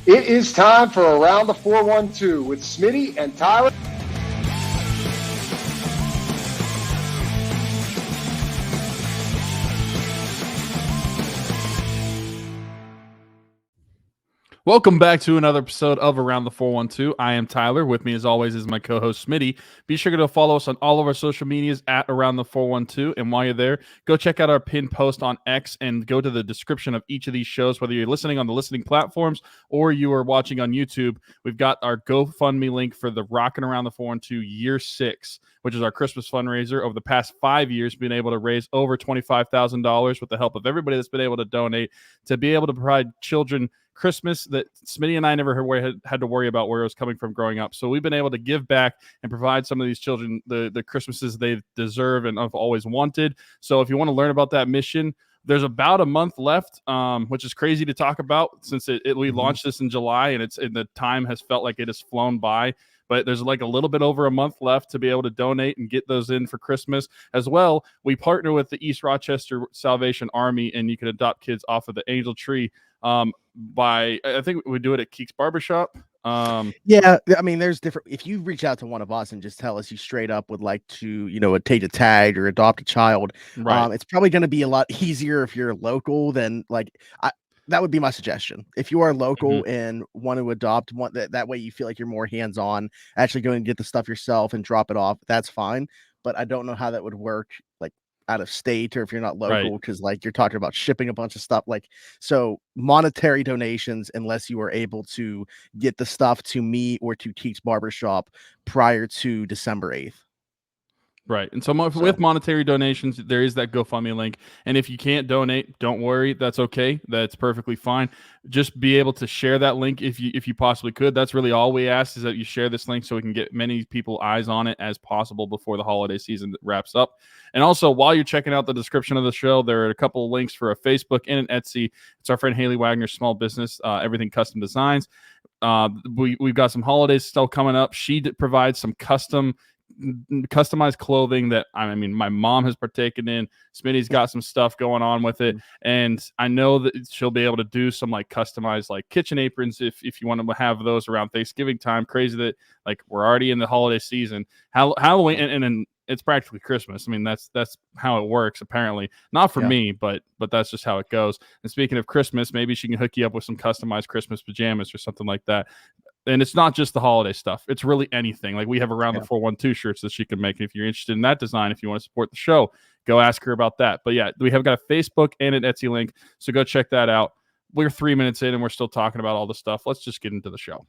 It is time for Around the 412 with Smitty and Tyler. Welcome back to another episode of Around the 412. I am Tyler. With me, as always, is my co-host Smitty. Be sure to follow us on all of our social medias at Around the 412. And while you're there, go check out our pinned post on X and go to the description of each of these shows, whether you're listening on the listening platforms or you are watching on YouTube. We've got our GoFundMe link for the Rockin' Around the 412 Year 6, which is our Christmas fundraiser. Over the past 5 years, been able to raise over $25,000 with the help of everybody that's been able to donate to be able to provide children Christmas that Smitty and I never had to worry about where it was coming from growing up. So we've been able to give back and provide some of these children the Christmases they deserve and have always wanted. So if you want to learn about that mission, there's about a month left, which is crazy to talk about since we launched this in July and the time has felt like it has flown by. But there's like a little bit over a month left to be able to donate and get those in for Christmas. As well, we partner with the East Rochester Salvation Army, and you can adopt kids off of the Angel Tree I think we do it at Keeks Barbershop. Yeah, I mean, there's different. If you reach out to one of us and just tell us you straight up would like to, take a tag or adopt a child, right. It's probably going to be a lot easier if you're local than that would be my suggestion. If you are local and want to adopt one, that way you feel like you're more hands-on, actually going to get the stuff yourself and drop it off. That's fine. But I don't know how that would work out of state or if you're not local, because you're talking about shipping a bunch of stuff. So monetary donations, unless you are able to get the stuff to me or to Keeks Barbershop prior to December 8th. Right. And so with monetary donations, there is that GoFundMe link. And if you can't donate, don't worry. That's okay. That's perfectly fine. Just be able to share that link if you possibly could. That's really all we ask, is that you share this link so we can get many people eyes on it as possible before the holiday season wraps up. And also, while you're checking out the description of the show, there are a couple of links for a Facebook and an Etsy. It's our friend Haley Wagner's small business, Everything Custom Designs. We've got some holidays still coming up. She provides some customized clothing that my mom has partaken in. Smitty's got some stuff going on with it, and I know that she'll be able to do some customized kitchen aprons if you want to have those around Thanksgiving time. Crazy that we're already in the holiday season, Halloween, and it's practically Christmas. I mean, that's how it works, apparently. Not for me, but that's just how it goes. And speaking of Christmas, maybe she can hook you up with some customized Christmas pajamas or something like that. And it's not just the holiday stuff. It's really anything. We have Around the 412 shirts that she can make. If you're interested in that design, if you want to support the show, go ask her about that. But yeah, we have got a Facebook and an Etsy link, so go check that out. We're 3 minutes in and we're still talking about all the stuff. Let's just get into the show.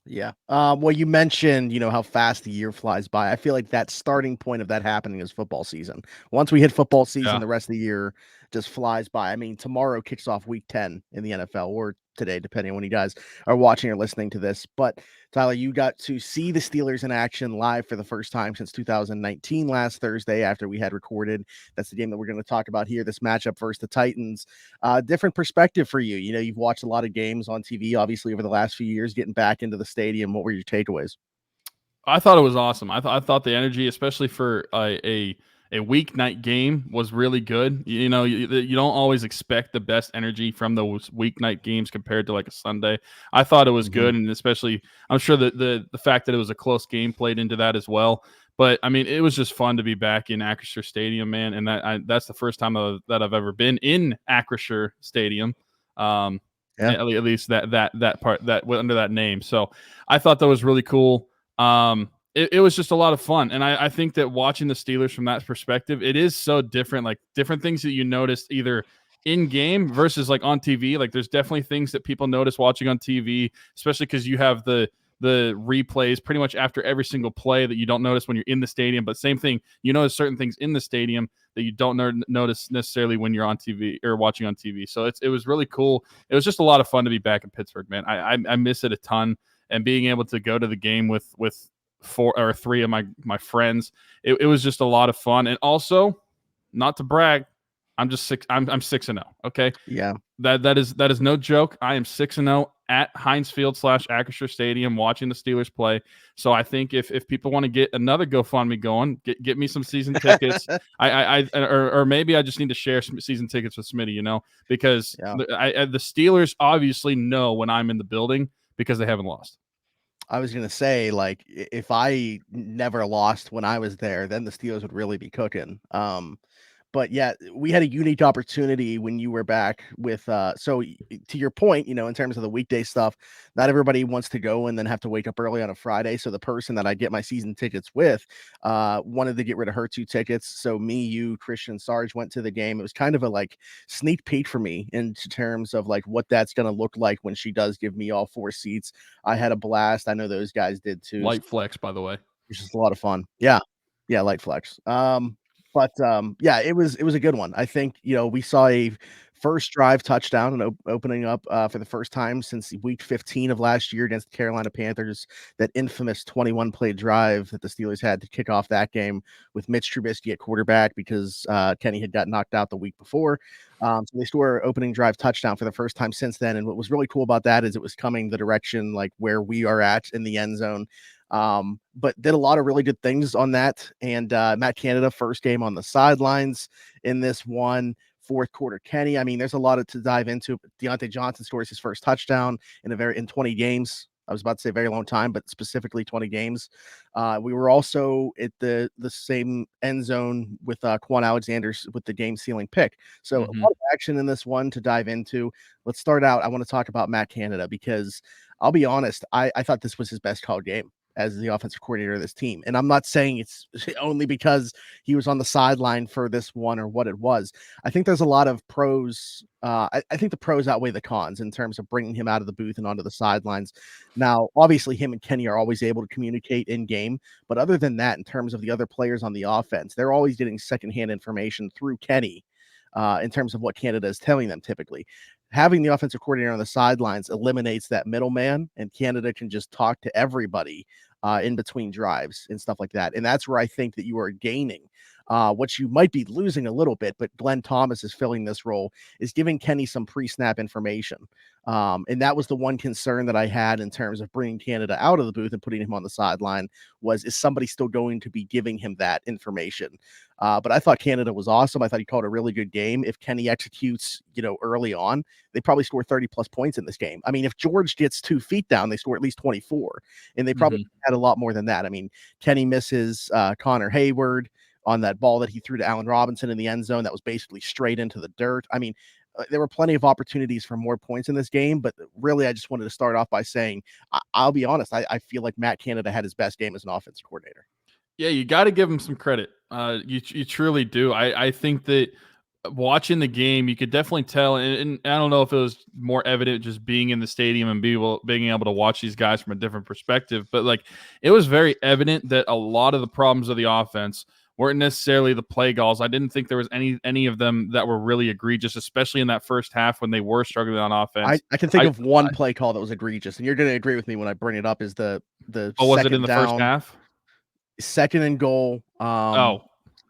Yeah. Well, you mentioned, how fast the year flies by. I feel like that starting point of that happening is football season. Once we hit football season, the rest of the year just flies by. I mean, tomorrow kicks off week 10 in the NFL, or today, depending on when you guys are watching or listening to this. But Tyler, you got to see the Steelers in action live for the first time since 2019 last Thursday after we had recorded. That's the game that we're going to talk about here, this matchup versus the Titans. Different perspective for you. You've watched a lot of games on TV, obviously, over the last few years, getting back into the stadium. What were your takeaways? I thought it was awesome. I thought the energy, especially for a weeknight game, was really good. You don't always expect the best energy from those weeknight games compared to a Sunday. I thought it was good, and especially I'm sure that the fact that it was a close game played into that as well. But I mean, it was just fun to be back in Acrisure Stadium, man, and that's the first time that I've ever been in Acrisure Stadium. At least that part that under that name. So I thought that was really cool. It was just a lot of fun. And I think that watching the Steelers from that perspective, it is so different, different things that you notice either in game versus on TV. There's definitely things that people notice watching on TV, especially because you have the replays pretty much after every single play that you don't notice when you're in the stadium. But same thing, you notice certain things in the stadium that you don't notice necessarily when you're on TV or watching on TV. So it was really cool. It was just a lot of fun to be back in Pittsburgh, man. I miss it a ton, and being able to go to the game with 4 or 3 of my friends, it was just a lot of fun. And also, not to brag, I'm 6-0. Okay. Yeah. That is no joke. I am 6-0. at Heinz Field / Acrisure Stadium watching the Steelers play. So I think if people want to get another GoFundMe going, get me some season tickets. Or maybe I just need to share some season tickets with Smitty, because the Steelers obviously know when I'm in the building because they haven't lost. I was going to say, like, if I never lost when I was there, then the Steelers would really be cooking. But yeah, we had a unique opportunity when you were back with, so to your point, in terms of the weekday stuff, not everybody wants to go and then have to wake up early on a Friday. So the person that I get my season tickets with, wanted to get rid of her 2 tickets. So me, you, Christian, Sarge went to the game. It was kind of a like sneak peek for me in terms of like what that's going to look like when she does give me all 4 seats. I had a blast. I know those guys did too. Light flex, by the way. It's just a lot of fun. Yeah. Light flex. But yeah, it was a good one. I think, we saw a first drive touchdown and opening up for the first time since week 15 of last year against the Carolina Panthers, that infamous 21 play drive that the Steelers had to kick off that game with Mitch Trubisky at quarterback because Kenny had got knocked out the week before. So they score opening drive touchdown for the first time since then. And what was really cool about that is it was coming the direction like where we are at in the end zone. But did a lot of really good things on that. And Matt Canada, first game on the sidelines in this one. Fourth quarter Kenny. I mean, there's a lot to dive into. Diontae Johnson scores his first touchdown in 20 games. I was about to say very long time, but specifically 20 games. We were also at the same end zone with Kwon Alexander's with the game sealing pick. So a lot of action in this one to dive into. Let's start out. I want to talk about Matt Canada because I'll be honest, I thought this was his best called game as the offensive coordinator of this team. And I'm not saying it's only because he was on the sideline for this one or what it was. I think there's a lot of pros. I think the pros outweigh the cons in terms of bringing him out of the booth and onto the sidelines. Now, obviously, him and Kenny are always able to communicate in game. But other than that, in terms of the other players on the offense, they're always getting secondhand information through Kenny in terms of what Canada is telling them typically. Having the offensive coordinator on the sidelines eliminates that middleman, and Canada can just talk to everybody in between drives and stuff like that. And that's where I think that you are gaining. What you might be losing a little bit, but Glenn Thomas is filling this role, is giving Kenny some pre-snap information. And that was the one concern that I had in terms of bringing Canada out of the booth and putting him on the sideline is somebody still going to be giving him that information? But I thought Canada was awesome. I thought he called a really good game. If Kenny executes, early on, they probably score 30 plus points in this game. I mean, if George gets 2 feet down, they score at least 24, and they probably had a lot more than that. I mean, Kenny misses Connor Hayward on that ball that he threw to Allen Robinson in the end zone. That was basically straight into the dirt. I mean, there were plenty of opportunities for more points in this game, but really I just wanted to start off by saying, I'll be honest. I feel like Matt Canada had his best game as an offensive coordinator. Yeah, you got to give him some credit. You truly do. I think that watching the game, you could definitely tell, and I don't know if it was more evident just being in the stadium and being able to watch these guys from a different perspective, but like it was very evident that a lot of the problems of the offense weren't necessarily the play calls. I didn't think there was any of them that were really egregious, especially in that first half when they were struggling on offense. I can think of one play call that was egregious, and you're going to agree with me when I bring it up. Is the was it in the first half? Second and goal. That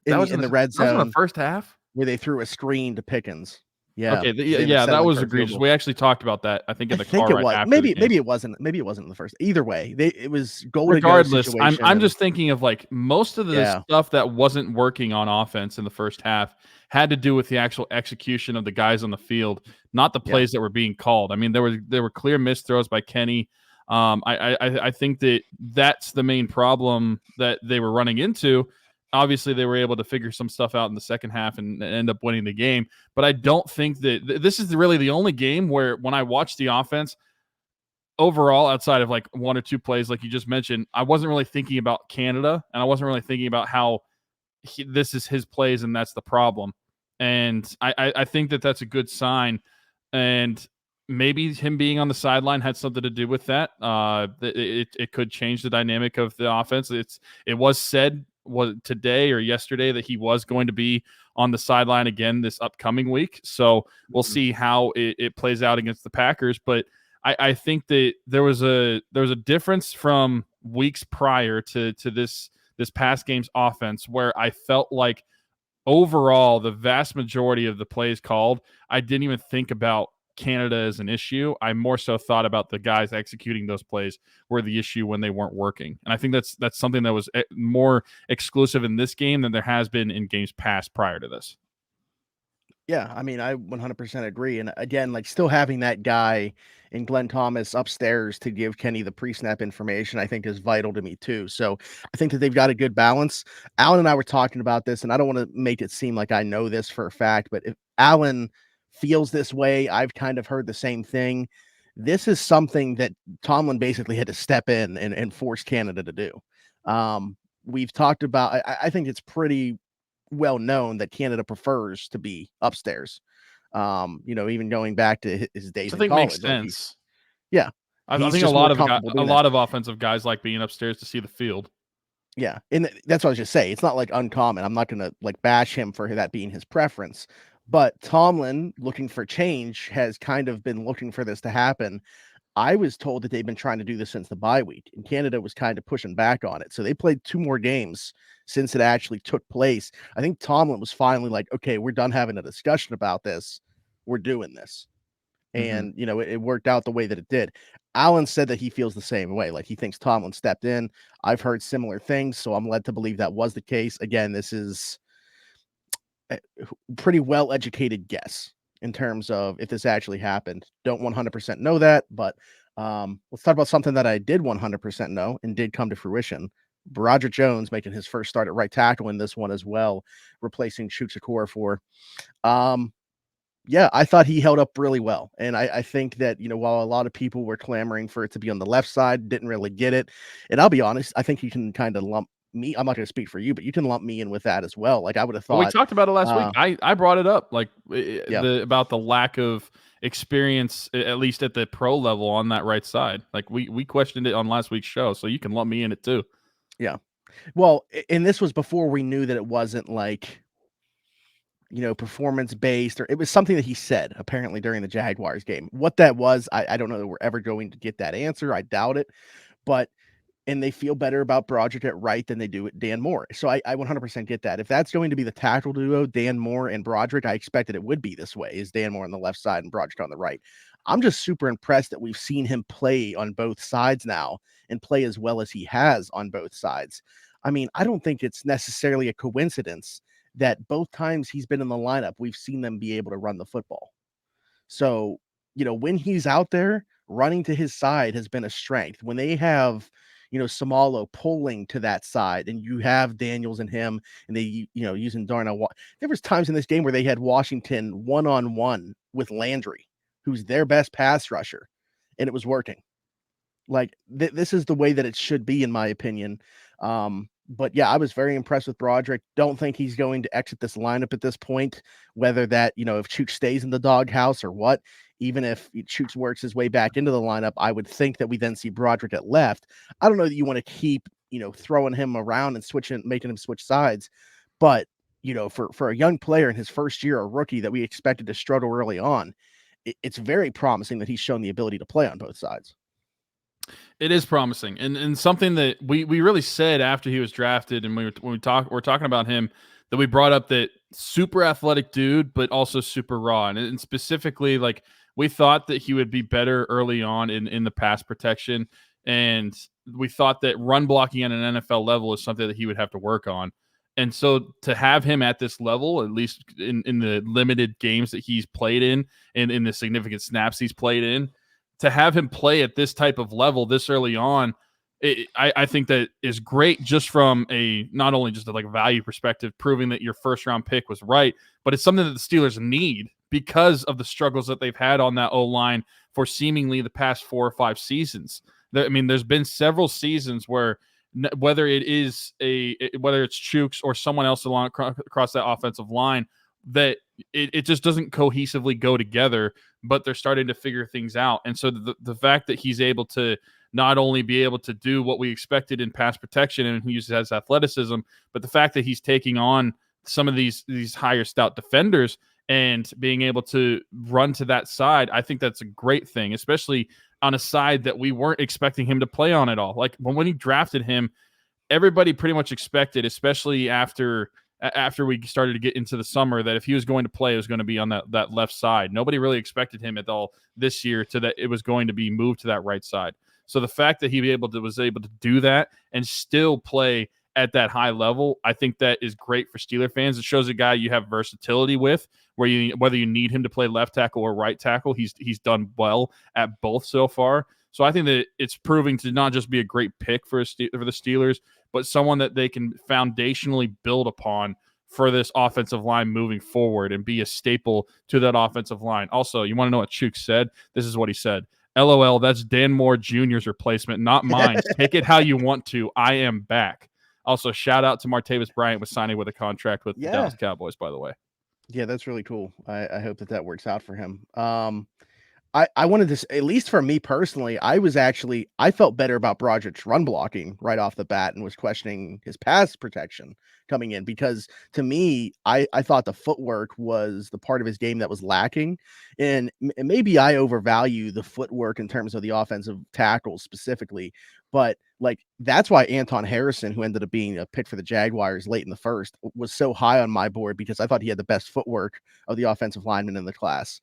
was in the red zone. That was in the first half where they threw a screen to Pickens. Yeah. Okay. That was egregious. We actually talked about that. I think in the car right after. Maybe it wasn't. Maybe it wasn't in the first. Either way, it was goal. Regardless, I'm just thinking of like most of the stuff that wasn't working on offense in the first half had to do with the actual execution of the guys on the field, not the plays that were being called. I mean, there were clear missed throws by Kenny. I think that's the main problem that they were running into. Obviously, they were able to figure some stuff out in the second half and end up winning the game. But I don't think that this is really the only game where when I watch the offense overall, outside of like 1 or 2 plays, like you just mentioned, I wasn't really thinking about Canada, and I wasn't really thinking about how this is his plays and that's the problem. And I think that that's a good sign. And maybe him being on the sideline had something to do with that. It could change the dynamic of the offense. It was said today or yesterday that he was going to be on the sideline again this upcoming week. So we'll see how it plays out against the Packers. But I think that there was a difference from weeks prior to this past game's offense where I felt like overall the vast majority of the plays called, I didn't even think about Canada as an issue. I more so thought about the guys executing those plays were the issue when they weren't working. And I think that's something that was more exclusive in this game than there has been in games past prior to this. Yeah, I mean, I 100% agree. And again, like still having that guy in Glenn Thomas upstairs to give Kenny the pre-snap information, I think is vital to me too. So I think that they've got a good balance. Alan and I were talking about this, and I don't want to make it seem like I know this for a fact, but if Alan feels this way, I've kind of heard the same thing. This is something that Tomlin basically had to step in and force Canada to do. We've talked about, I think it's pretty well known that Canada prefers to be upstairs. Even going back to his days in college. Makes sense. Yeah. I think a lot of offensive guys like being upstairs to see the field. Yeah. And that's what I was just saying. It's not like uncommon. I'm not going to like bash him for that being his preference, but Tomlin, looking for change, has kind of been looking for this to happen. I was told that they've been trying to do this since the bye week, and Canada was kind of pushing back on it. So they played 2 more games since it actually took place. I think Tomlin was finally like, okay, we're done having a discussion about this. We're doing this. And, it worked out the way that it did. Allen said that he feels the same way. Like he thinks Tomlin stepped in. I've heard similar things, so I'm led to believe that was the case. Again, this is a pretty well-educated guess in terms of if this actually happened. Don't 100% know that, but let's talk about something that I did 100% know and did come to fruition. Broderick Jones making his first start at right tackle in this one as well, replacing Chuks Okorafor. I thought he held up really well. And I think that, while a lot of people were clamoring for it to be on the left side, didn't really get it. And I'll be honest, I think you can kind of lump me. I'm not going to speak for you, but you can lump me in with that as well. Like I would have thought. Well, we talked about it last week. I brought it up, like about the lack of experience, at least at the pro level, on that right side. Like we questioned it on last week's show, so you can lump me in it too. Yeah. Well, and this was before we knew that it wasn't like, performance based, or it was something that he said apparently during the Jaguars game. What that was, I don't know that we're ever going to get that answer. I doubt it, and they feel better about Broderick at right than they do at Dan Moore. So I 100% get that. If that's going to be the tackle duo, Dan Moore and Broderick, I expected it would be this way, is Dan Moore on the left side and Broderick on the right. I'm just super impressed that we've seen him play on both sides now and play as well as he has on both sides. I mean, I don't think it's necessarily a coincidence that both times he's been in the lineup, we've seen them be able to run the football. So, when he's out there, running to his side has been a strength. When they have, Samalo pulling to that side, and you have Daniels and him, and they, using Darnell. There was times in this game where they had Washington one-on-one with Landry, who's their best pass rusher, and it was working. Like this is the way that it should be, in my opinion. But yeah, I was very impressed with Broderick. Don't think he's going to exit this lineup at this point, whether that, if Chuks stays in the doghouse or what. Even if Chuks works his way back into the lineup, I would think that we then see Broderick at left. I don't know that you want to keep, throwing him around and making him switch sides. But, for a young player in his first year, a rookie that we expected to struggle early on, it's very promising that he's shown the ability to play on both sides. It is promising, and something that we really said after he was drafted, and we're talking about him, that we brought up that super athletic dude, but also super raw, and specifically, like, we thought that he would be better early on in the pass protection, and we thought that run blocking at an NFL level is something that he would have to work on. And so to have him at this level, at least in the limited games that he's played in the significant snaps he's played in, to have him play at this type of level this early on, I think that is great, just from not only just a value perspective, proving that your first round pick was right, but it's something that the Steelers need because of the struggles that they've had on that O-line for seemingly the past 4 or 5 seasons. There's been several seasons where whether it's Chuks or someone else across that offensive line, that it just doesn't cohesively go together, but they're starting to figure things out. And so the fact that he's able to not only be able to do what we expected in pass protection, and he uses athleticism, but the fact that he's taking on some of these higher stout defenders and being able to run to that side, I think that's a great thing, especially on a side that we weren't expecting him to play on at all. Like when he drafted him, everybody pretty much expected, especially after after we started to get into the summer that if he was going to play, it was going to be on that left side. Nobody really expected him at all this year to that it was going to be moved to that right side. So the fact that he was able to do that and still play at that high level, I think that is great for Steeler fans. It shows a guy you have versatility with, whether you need him to play left tackle or right tackle, he's done well at both so far. So I think that it's proving to not just be a great pick for the Steelers, but someone that they can foundationally build upon for this offensive line moving forward and be a staple to that offensive line. Also, you want to know what Chuks said? This is what he said. LOL, that's Dan Moore Jr.'s replacement, not mine. Take it how you want to. I am back. Also, shout out to Martavis Bryant with signing with a contract with the Dallas Cowboys, by the way. Yeah, that's really cool. I hope that works out for him. I wanted this, at least for me personally, I felt better about Broderick's run blocking right off the bat and was questioning his pass protection coming in, because to me, I thought the footwork was the part of his game that was lacking. And maybe I overvalue the footwork in terms of the offensive tackles specifically, but like that's why Anton Harrison, who ended up being a pick for the Jaguars late in the first, was so high on my board, because I thought he had the best footwork of the offensive linemen in the class.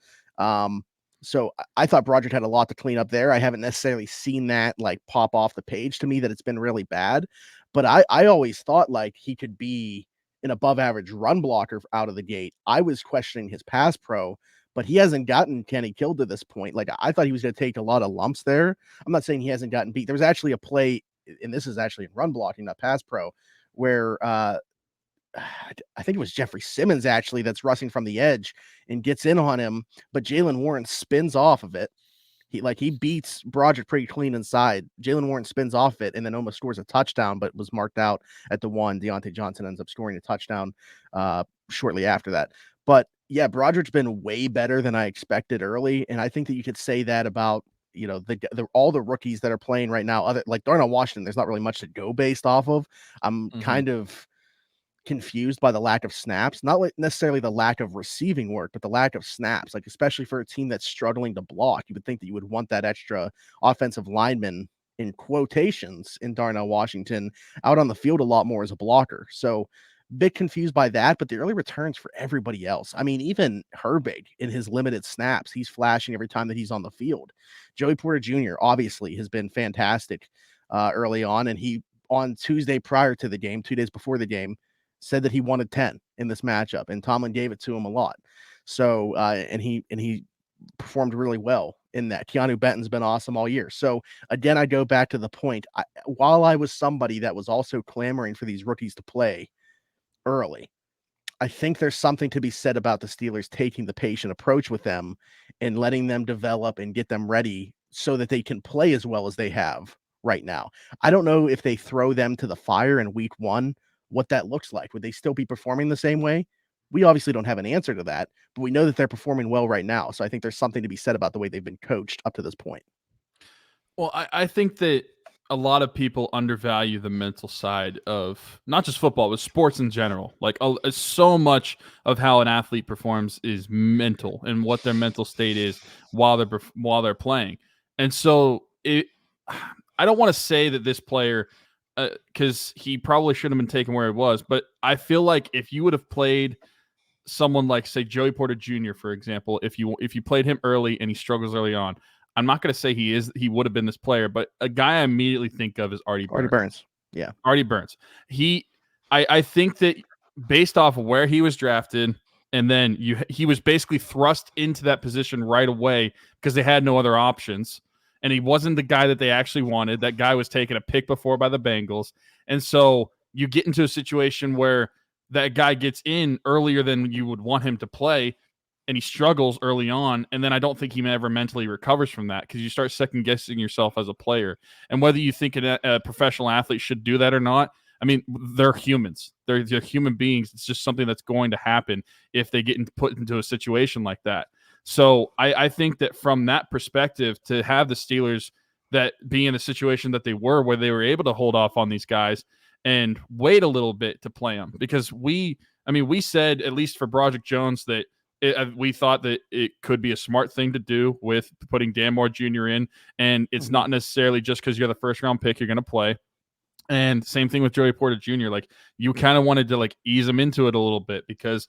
So I thought Broderick had a lot to clean up there. I haven't necessarily seen that like pop off the page to me that it's been really bad, but I always thought like he could be an above average run blocker out of the gate. I was questioning his pass pro, but he hasn't gotten Kenny killed to this point. Like I thought he was going to take a lot of lumps there. I'm not saying he hasn't gotten beat. There was actually a play, and this is actually in run blocking, not pass pro, where I think it was Jeffrey Simmons actually that's rushing from the edge and gets in on him, but Jalen Warren spins off of it. He beats Broderick pretty clean inside. Jalen Warren spins off it and then almost scores a touchdown, but was marked out at the one. Diontae Johnson ends up scoring a touchdown shortly after that. But yeah, Broderick's been way better than I expected early, and I think that you could say that about all the rookies that are playing right now. Other like Darnell Washington, there's not really much to go based off of. I'm kind of confused by the lack of snaps, not like necessarily the lack of receiving work, but the lack of snaps, like especially for a team that's struggling to block. You would think that you would want that extra offensive lineman, in quotations, in Darnell Washington out on the field a lot more as a blocker. So bit confused by that, but the early returns for everybody else. I mean, even Herbig in his limited snaps, he's flashing every time that he's on the field. Joey Porter Jr. obviously has been fantastic early on, and he on Tuesday prior to the game, 2 days before the game, said that he wanted 10 in this matchup, and Tomlin gave it to him a lot. So, and he performed really well in that. Keanu Benton's been awesome all year. So again, I go back to the point. While I was somebody that was also clamoring for these rookies to play early, I think there's something to be said about the Steelers taking the patient approach with them and letting them develop and get them ready so that they can play as well as they have right now. I don't know if they throw them to the fire in week 1, what that looks like. Would they still be performing the same way? We obviously don't have an answer to that, but we know that they're performing well right now. So I think there's something to be said about the way they've been coached up to this point. Well, I think that a lot of people undervalue the mental side of not just football, but sports in general. Like so much of how an athlete performs is mental and what their mental state is while they're playing. And so I don't want to say that this player, because he probably should have been taken where he was, but I feel like if you would have played someone like, say, Joey Porter Jr., for example, if you played him early and he struggles early on, I'm not going to say he would have been this player, but a guy I immediately think of is Artie Burns. Yeah. Artie Burns. I think that based off of where he was drafted, and then he was basically thrust into that position right away because they had no other options. And he wasn't the guy that they actually wanted. That guy was taken a pick before by the Bengals. And so you get into a situation where that guy gets in earlier than you would want him to play, and he struggles early on. And then I don't think he ever mentally recovers from that, because you start second guessing yourself as a player. And whether you think a professional athlete should do that or not, I mean, they're humans. They're human beings. It's just something that's going to happen if they get put into a situation like that. So I think that from that perspective, to have the Steelers that be in the situation that they were, where they were able to hold off on these guys and wait a little bit to play them, because we said, at least for Broderick Jones, that we thought that it could be a smart thing to do with putting Dan Moore Jr. in, and it's not necessarily just because you're the first round pick you're going to play. And same thing with Joey Porter Jr. Like, you kind of wanted to like ease him into it a little bit because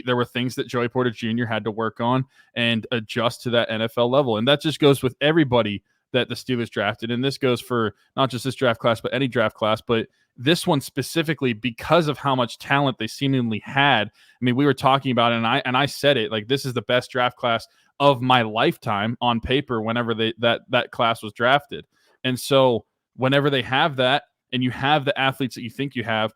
there were things that Joey Porter Jr. had to work on and adjust to that NFL level. And that just goes with everybody that the Steelers drafted. And this goes for not just this draft class, but any draft class. But this one specifically, because of how much talent they seemingly had. I mean, we were talking about it, and I said it, like, this is the best draft class of my lifetime on paper whenever that class was drafted. And so whenever they have that, and you have the athletes that you think you have,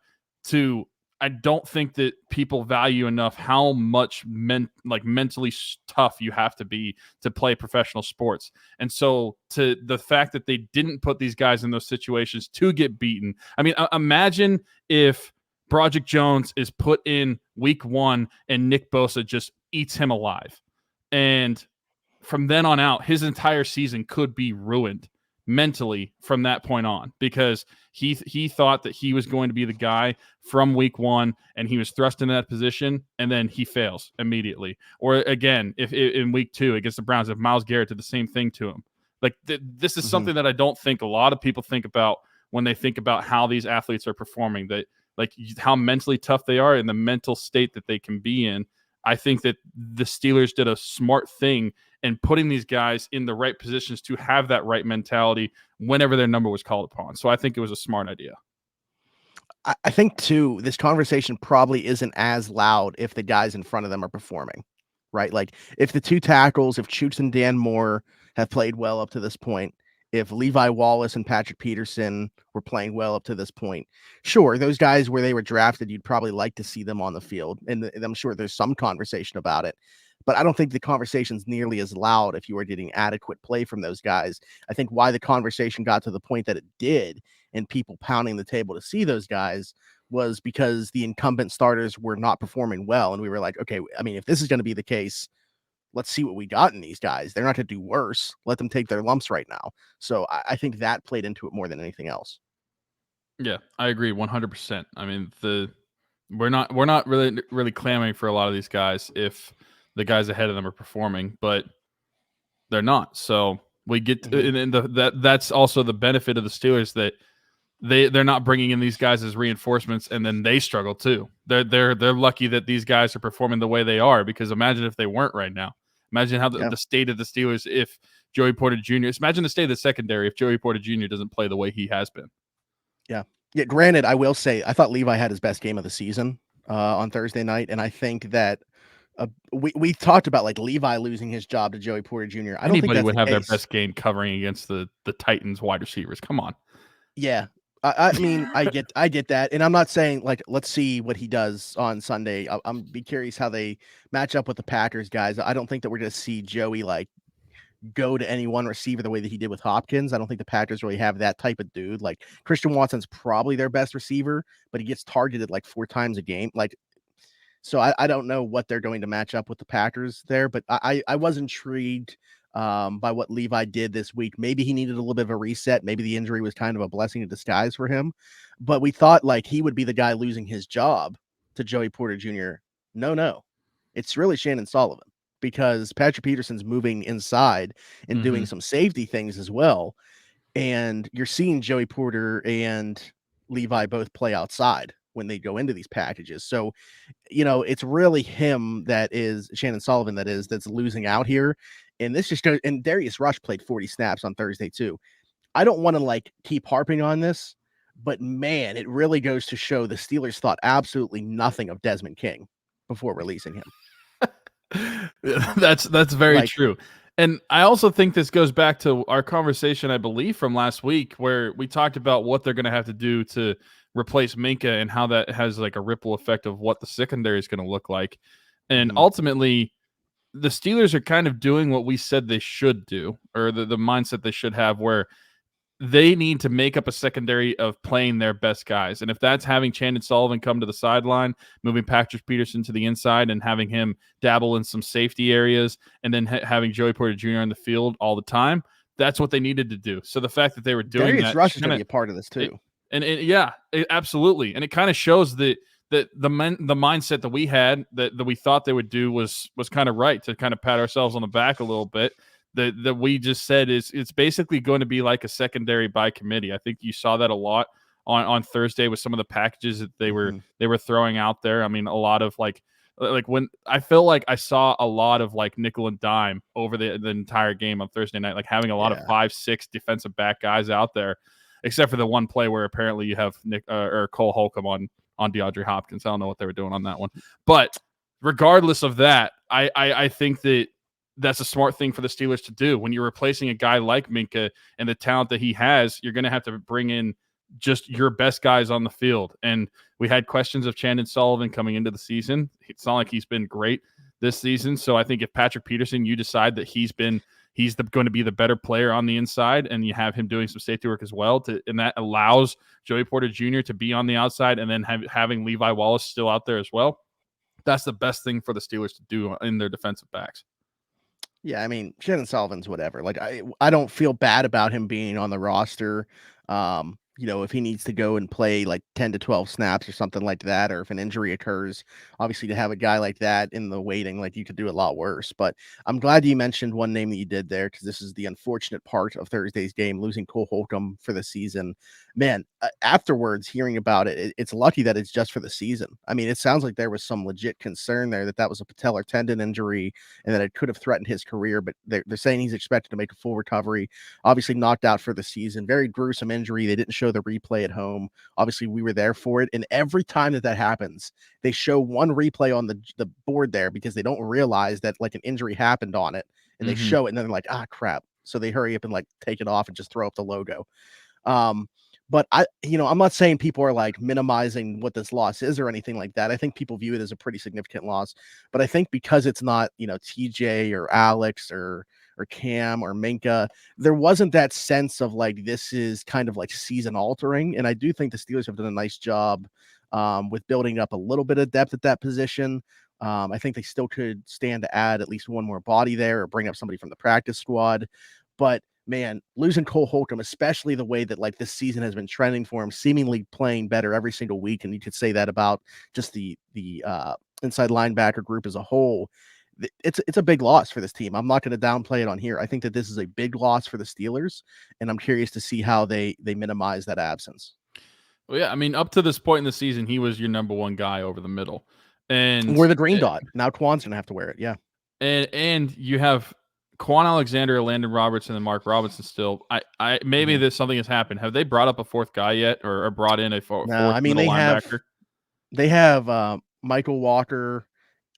I don't think that people value enough how much mentally tough you have to be to play professional sports. And so to the fact that they didn't put these guys in those situations to get beaten. I mean, imagine if Broderick Jones is put in week 1 and Nick Bosa just eats him alive. And from then on out, his entire season could be ruined mentally from that point on, because he thought that he was going to be the guy from week 1, and he was thrust into that position, and then he fails immediately. Or again, if in week 2 against the Browns, if Myles Garrett did the same thing to him. Like, this is something that I don't think a lot of people think about when they think about how these athletes are performing, that like how mentally tough they are and the mental state that they can be in. I think that the Steelers did a smart thing in putting these guys in the right positions to have that right mentality whenever their number was called upon. So I think it was a smart idea. I think, too, this conversation probably isn't as loud if the guys in front of them are performing, right? Like, if the 2 tackles, if Chuks and Dan Moore have played well up to this point, if Levi Wallace and Patrick Peterson were playing well up to this point, sure, those guys where they were drafted, you'd probably like to see them on the field. And I'm sure there's some conversation about it. But I don't think the conversation's nearly as loud if you are getting adequate play from those guys. I think why the conversation got to the point that it did, and people pounding the table to see those guys, was because the incumbent starters were not performing well. And we were like, okay, I mean, if this is going to be the case, let's see what we got in these guys. They're not going to do worse. Let them take their lumps right now. So I think that played into it more than anything else. Yeah, I agree 100%. I mean, we're not really clamoring for a lot of these guys if the guys ahead of them are performing, but they're not. So we get to, that's also the benefit of the Steelers, that they're not bringing in these guys as reinforcements and then they struggle too. They're lucky that these guys are performing the way they are, because imagine if they weren't right now. Imagine how the state of the Steelers if Joey Porter Jr. Imagine the state of the secondary if Joey Porter Jr. doesn't play the way he has been. Yeah. Granted, I will say I thought Levi had his best game of the season on Thursday night, and I think that we talked about like Levi losing his job to Joey Porter Jr. I don't think anybody would have their best game covering against the Titans wide receivers. Come on. Yeah. I mean, I get that. And I'm not saying like, let's see what he does on Sunday. I'm be curious how they match up with the Packers guys. I don't think that we're going to see Joey like go to any one receiver the way that he did with Hopkins. I don't think the Packers really have that type of dude. Like, Christian Watson's probably their best receiver, but he gets targeted like 4 times a game. Like, so I don't know what they're going to match up with the Packers there, but I was intrigued by what Levi did this week. Maybe he needed a little bit of a reset. Maybe the injury was kind of a blessing in disguise for him, but we thought like he would be the guy losing his job to Joey Porter Jr. No, it's really Shannon Sullivan, because Patrick Peterson's moving inside and doing some safety things as well. And you're seeing Joey Porter and Levi both play outside when they go into these packages. So, it's really him that is Shannon Sullivan that's losing out here. And this just goes, and Darius Rush played 40 snaps on Thursday too. I don't want to like keep harping on this, but man, it really goes to show the Steelers thought absolutely nothing of Desmond King before releasing him. That's very true. And I also think this goes back to our conversation, I believe, from last week, where we talked about what they're going to have to do to replace Minkah and how that has like a ripple effect of what the secondary is going to look like. And ultimately, the Steelers are kind of doing what we said they should do, or the mindset they should have, where they need to make up a secondary of playing their best guys. And if that's having Shannon Sullivan come to the sideline, moving Patrick Peterson to the inside and having him dabble in some safety areas, and then having Joey Porter Jr. on the field all the time, that's what they needed to do. So the fact that they were doing Darius Rush is going to be a part of this too. Absolutely. And it kind of shows that the mindset that we had that we thought they would do was kind of right, to kind of pat ourselves on the back a little bit. That we just said it's basically going to be like a secondary by committee. I think you saw that a lot on Thursday with some of the packages that they were throwing out there. I mean, a lot of like when I feel like I saw a lot of like nickel and dime over the entire game on Thursday night, like having a lot of 5-6 defensive back guys out there, except for the one play where apparently you have or Cole Holcomb on DeAndre Hopkins. I don't know what they were doing on that one, but regardless of that, I think that's a smart thing for the Steelers to do. When you're replacing a guy like Minkah and the talent that he has, you're going to have to bring in just your best guys on the field. And we had questions of Chandon Sullivan coming into the season. It's not like he's been great this season. So I think if Patrick Peterson, you decide that he's going to be the better player on the inside, and you have him doing some safety work as well, and that allows Joey Porter Jr. to be on the outside, and then having Levi Wallace still out there as well. That's the best thing for the Steelers to do in their defensive backs. Yeah, I mean, Chandon Sullivan's whatever. Like, I don't feel bad about him being on the roster. If he needs to go and play like 10 to 12 snaps or something like that, or if an injury occurs, obviously to have a guy like that in the waiting, like you could do a lot worse. But I'm glad you mentioned one name that you did there, because this is the unfortunate part of Thursday's game, losing Cole Holcomb for the season. Man, afterwards, hearing about it, it's lucky that it's just for the season. I mean, it sounds like there was some legit concern there that was a patellar tendon injury and that it could have threatened his career, but they're saying he's expected to make a full recovery. Obviously knocked out for the season. Very gruesome injury. They didn't show the replay at home. Obviously, we were there for it. And every time that happens, they show one replay on the board there because they don't realize that like an injury happened on it. And they show it and then they're like, crap. So they hurry up and like take it off and just throw up the logo. But I'm not saying people are like minimizing what this loss is or anything like that. I think people view it as a pretty significant loss. But I think because it's not, TJ or Alex or Cam or Minkah, there wasn't that sense of like this is kind of like season altering. And I do think the Steelers have done a nice job with building up a little bit of depth at that position. I think they still could stand to add at least one more body there or bring up somebody from the practice squad. But man, losing Cole Holcomb, especially the way that like this season has been trending for him, seemingly playing better every single week, and you could say that about just the inside linebacker group as a whole. It's a big loss for this team. I'm not going to downplay it on here. I think that this is a big loss for the Steelers, and I'm curious to see how they minimize that absence. Well, yeah, I mean, up to this point in the season, he was your number one guy over the middle, and we're the green dot. Now Kwon's going to have to wear it. Yeah, and you have Kwon Alexander, Landon Robertson, and Mark Robinson still. I maybe there's something has happened. Have they brought up a fourth guy yet, or brought in a fourth linebacker? They have Michael Walker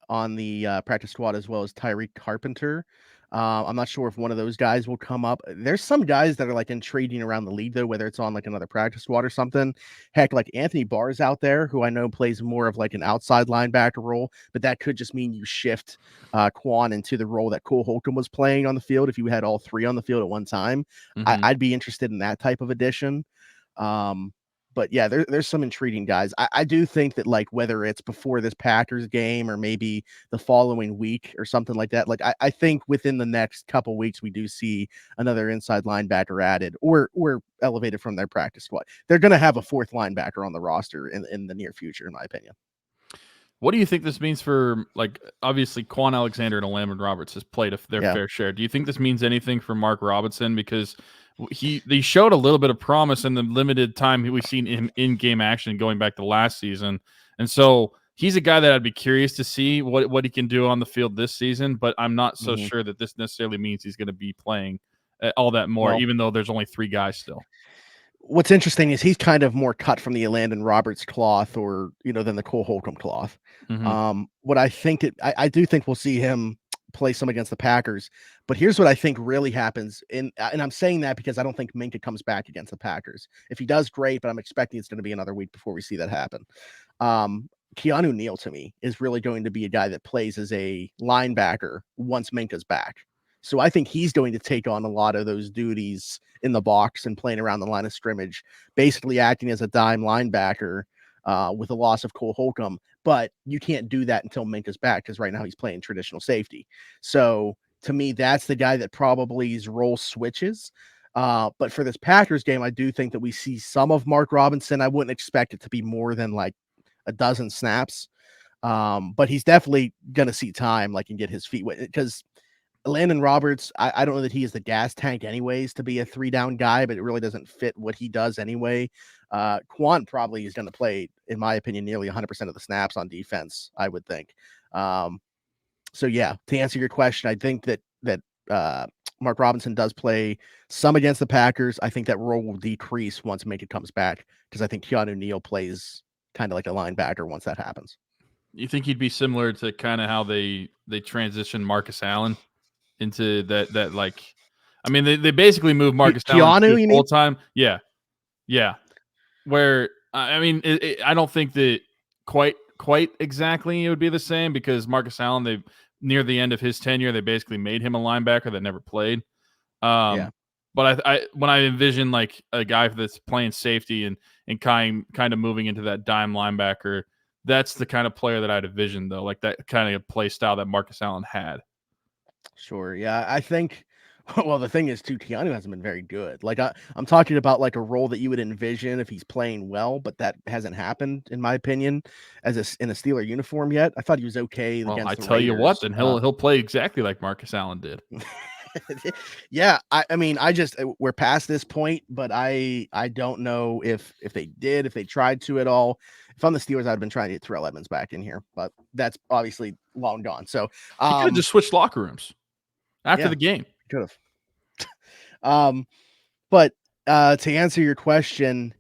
on the practice squad, as well as Tyreek Carpenter. I'm not sure if one of those guys will come up. There's some guys that are like intriguing around the league, though, whether it's on like another practice squad or something. Heck, like Anthony Barr's out there, who I know plays more of like an outside linebacker role, but that could just mean you shift Kwon into the role that Cole Holcomb was playing on the field if you had all three on the field at one time. I'd be interested in that type of addition. But yeah, there's some intriguing guys. I do think that like whether it's before this Packers game or maybe the following week or something like that, like I think within the next couple weeks we do see another inside linebacker added or elevated from their practice squad. They're going to have a fourth linebacker on the roster in the near future, in my opinion. What do you think this means for, like, obviously Kwon Alexander and Landon Roberts has played their fair share. Do you think this means anything for Mark Robinson? Because they showed a little bit of promise in the limited time we've seen him in game action going back to last season. And so he's a guy that I'd be curious to see what he can do on the field this season, but I'm not so sure that this necessarily means he's going to be playing all that more, even though there's only three guys still. What's interesting is he's kind of more cut from the Landon Roberts cloth or, than the Cole Holcomb cloth. What I think I do think we'll see him play some against the Packers, but here's what I think really happens. And I'm saying that because I don't think Minkah comes back against the Packers. If he does, great, but I'm expecting it's going to be another week before we see that happen. Keanu Neal to me is really going to be a guy that plays as a linebacker once Minkah's back. So I think he's going to take on a lot of those duties in the box and playing around the line of scrimmage, basically acting as a dime linebacker with the loss of Cole Holcomb. But you can't do that until Minkah's back because right now he's playing traditional safety. So to me, that's the guy that probably his role switches. But for this Packers game, I do think that we see some of Mark Robinson. I wouldn't expect it to be more than like a dozen snaps. But he's definitely going to see time, like, and get his feet wet because Landon Roberts, I don't know that he is the gas tank anyways to be a 3-down guy, but it really doesn't fit what he does anyway. Kwon probably is going to play, in my opinion, nearly 100% of the snaps on defense, I would think. So yeah, to answer your question, I think that Mark Robinson does play some against the Packers. I think that role will decrease once Minka comes back because I think Keanu Neal plays kind of like a linebacker once that happens. You think he'd be similar to kind of how they transitioned Marcus Allen into that like, I mean, they basically moved Marcus Allen Keanu, you full mean? time. Yeah. Where I mean, I don't think that quite exactly it would be the same because Marcus Allen, they near the end of his tenure, they basically made him a linebacker that never played. But I when I envision like a guy that's playing safety and kind of moving into that dime linebacker, that's the kind of player that I'd envision though, like that kind of play style that Marcus Allen had. Sure. Yeah, I think. Well, the thing is, too, Keanu hasn't been very good. Like I'm talking about like a role that you would envision if he's playing well, but that hasn't happened, in my opinion, in a Steeler uniform yet. I thought he was okay Well, against I the tell you what, Raiders. then he'll play exactly like Marcus Allen did. Yeah, I mean, we're past this point, but I don't know if they tried to at all. If I'm the Steelers, I'd been trying to get Terrell Edmonds back in here, but that's obviously long gone. So he could have just switched locker rooms after the game. Could have. But to answer your question,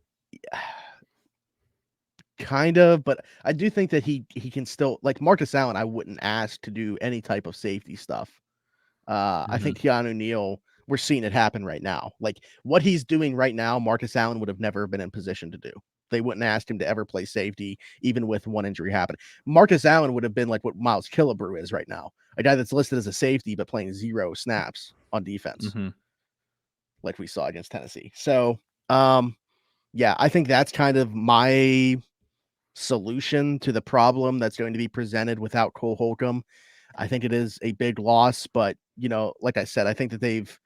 kind of, but I do think that he can still, like Marcus Allen, I wouldn't ask to do any type of safety stuff. I think Keanu Neal, we're seeing it happen right now. Like what he's doing right now, Marcus Allen would have never been in position to do. They wouldn't ask him to ever play safety, even with one injury happening. Marcus Allen would have been like what Miles Killebrew is right now, a guy that's listed as a safety but playing 0 snaps on defense, like we saw against Tennessee. So, yeah, I think that's kind of my solution to the problem that's going to be presented without Cole Holcomb. I think it is a big loss, but like I said, I think that they've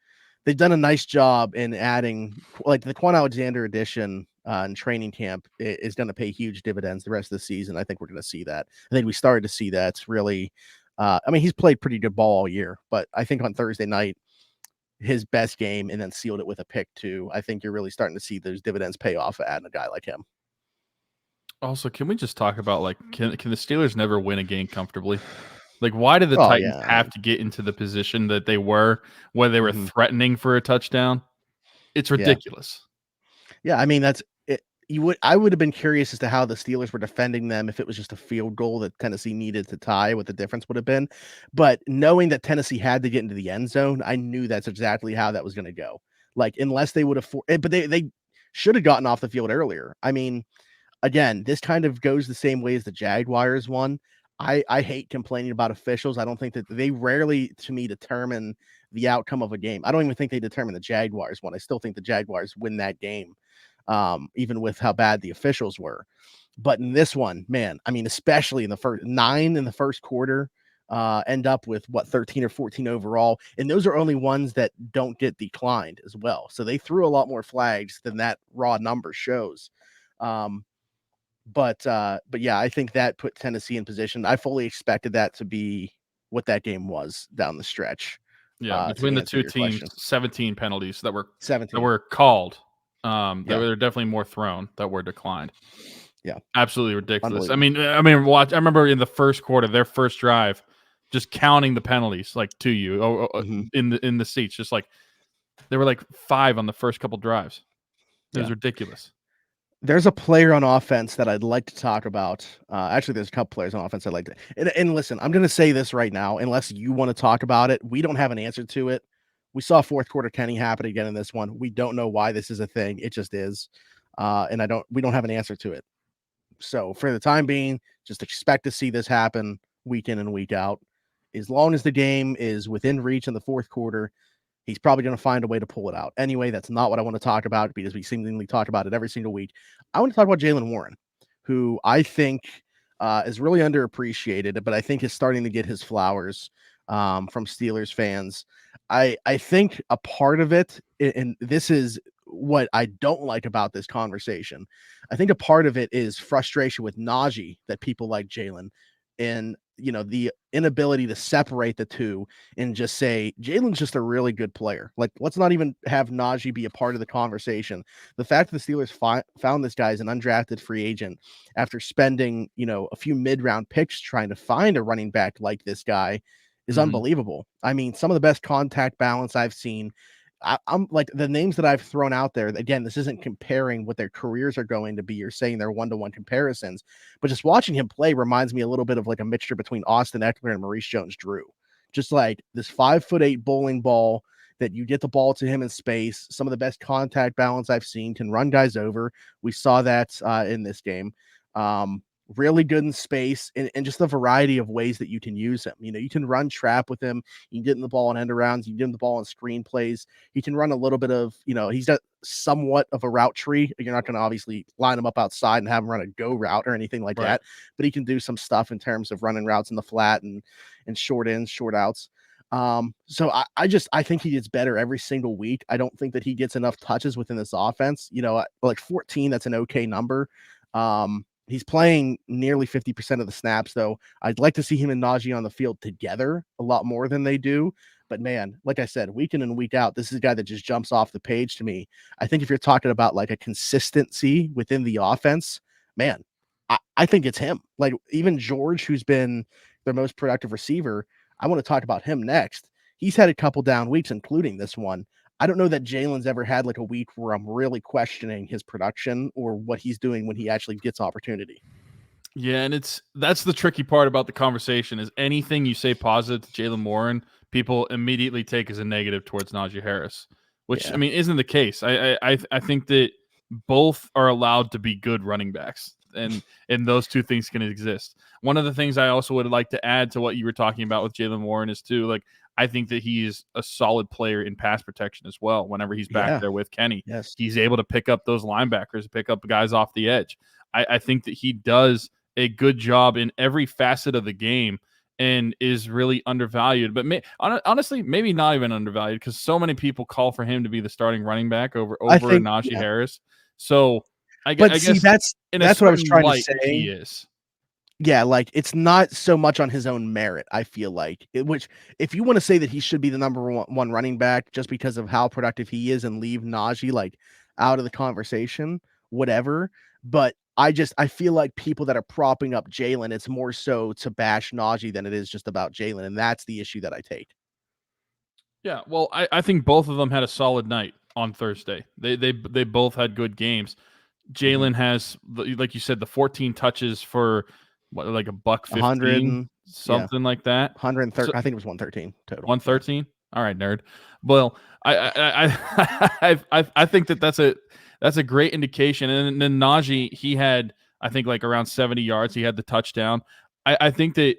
done a nice job in adding, like the Kwon Alexander addition in training camp is going to pay huge dividends the rest of the season. I think we're going to see that. I think we started to see that. It's really, I mean, he's played pretty good ball all year, but I think on Thursday night, his best game and then sealed it with a pick too. I think you're really starting to see those dividends pay off adding a guy like him. Also, can we just talk about like can the Steelers never win a game comfortably? Like, why did the Titans have to get into the position that they were when they were threatening for a touchdown? It's ridiculous. Yeah, I mean that's it. I would have been curious as to how the Steelers were defending them if it was just a field goal that Tennessee needed to tie, what the difference would have been. But knowing that Tennessee had to get into the end zone, I knew that's exactly how that was going to go. Like unless they would have, but they should have gotten off the field earlier. I mean, again, this kind of goes the same way as the Jaguars won. I hate complaining about officials. I don't think that they rarely, to me, determine the outcome of a game. I don't even think they determine the Jaguars one. I still think the Jaguars win that game, even with how bad the officials were. But in this one, man, I mean, especially in the first 9 in the first quarter, end up with 13 or 14 overall. And those are only ones that don't get declined as well. So they threw a lot more flags than that raw number shows. But yeah, I think that put Tennessee in position. I fully expected that to be what that game was down the stretch. Yeah, between the two teams, 17 penalties that were 17 that were called. There were definitely more thrown that were declined. Yeah, absolutely ridiculous. I mean, watch. I remember in the first quarter, their first drive, just counting the penalties like to you in the seats, just like there were like 5 on the first couple drives. It was ridiculous. There's a player on offense that I'd like to talk about. Actually, there's a couple players on offense I'd like to. And listen, I'm going to say this right now. Unless you want to talk about it, we don't have an answer to it. We saw fourth quarter Kenny happen again in this one. We don't know why this is a thing. It just is. And we don't have an answer to it. So for the time being, just expect to see this happen week in and week out. As long as the game is within reach in the fourth quarter, he's probably going to find a way to pull it out. Anyway, that's not what I want to talk about because we seemingly talk about it every single week. I want to talk about Jaylen Warren, who I think is really underappreciated, but I think is starting to get his flowers from Steelers fans. I think a part of it, and this is what I don't like about this conversation, I think a part of it is frustration with Najee that people like Jaylen and the inability to separate the two and just say Jalen's just a really good player. Like, let's not even have Najee be a part of the conversation. The fact that the Steelers found this guy as an undrafted free agent after spending a few mid-round picks trying to find a running back like this guy is unbelievable. I mean, some of the best contact balance I've seen. I'm like, the names that I've thrown out there, again, this isn't comparing what their careers are going to be or saying they're one-to-one comparisons, but just watching him play reminds me a little bit of like a mixture between Austin Eckler and Maurice Jones-Drew. Just like this 5'8" bowling ball that you get the ball to him in space. Some of the best contact balance I've seen, can run guys over. We saw that in this game. Really good in space, and just the variety of ways that you can use him. You can run trap with him. You can get in the ball on end arounds. You can get in the ball on screen plays. He can run a little bit of, he's got somewhat of a route tree. You're not going to obviously line him up outside and have him run a go route or anything like that, but he can do some stuff in terms of running routes in the flat and short ins, short outs. So I think he gets better every single week. I don't think that he gets enough touches within this offense. Like 14, that's an okay number. He's playing nearly 50% of the snaps, though. I'd like to see him and Najee on the field together a lot more than they do. But, man, like I said, week in and week out, this is a guy that just jumps off the page to me. I think if you're talking about, like, a consistency within the offense, man, I think it's him. Like, even George, who's been their most productive receiver, I want to talk about him next. He's had a couple down weeks, including this one. I don't know that Jalen's ever had like a week where I'm really questioning his production or what he's doing when he actually gets opportunity. Yeah, and that's the tricky part about the conversation is anything you say positive to Jaylen Warren, people immediately take as a negative towards Najee Harris, which I mean isn't the case. I think that both are allowed to be good running backs, and those two things can exist. One of the things I also would like to add to what you were talking about with Jaylen Warren is too, like, I think that he is a solid player in pass protection as well. Whenever he's back there with Kenny, he's able to pick up those linebackers, pick up guys off the edge. I think that he does a good job in every facet of the game and is really undervalued. But honestly, maybe not even undervalued because so many people call for him to be the starting running back over Najee Harris. So I guess that's what I was trying to say. He is. Yeah, like, it's not so much on his own merit, I feel like. Which, if you want to say that he should be the number one running back just because of how productive he is and leave Najee, like, out of the conversation, whatever. But I feel like people that are propping up Jalen, it's more so to bash Najee than it is just about Jalen, and that's the issue that I take. Yeah, well, I think both of them had a solid night on Thursday. They both had good games. Jalen has, like you said, the 14 touches for like $115, something like that. 130. I think it was 113 total. 113. All right, nerd. Well, I think that's a great indication. And then Najee, he had, I think, like around 70 yards. He had the touchdown. I think that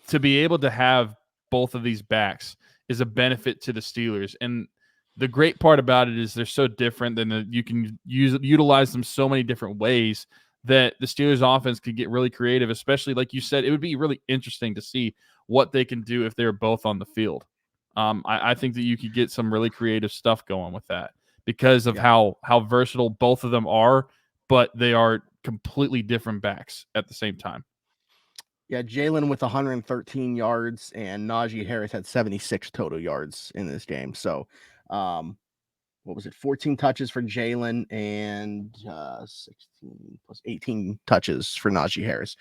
to be able to have both of these backs is a benefit to the Steelers. And the great part about it is they're so different than you can utilize them so many different ways that the Steelers offense could get really creative, especially like you said, it would be really interesting to see what they can do if they're both on the field. I think that you could get some really creative stuff going with that because of how versatile both of them are, but they are completely different backs at the same time. Yeah, Jalen with 113 yards and Najee Harris had 76 total yards in this game. So, what was it? 14 touches for Jalen and 16 plus 18 touches for Najee Harris.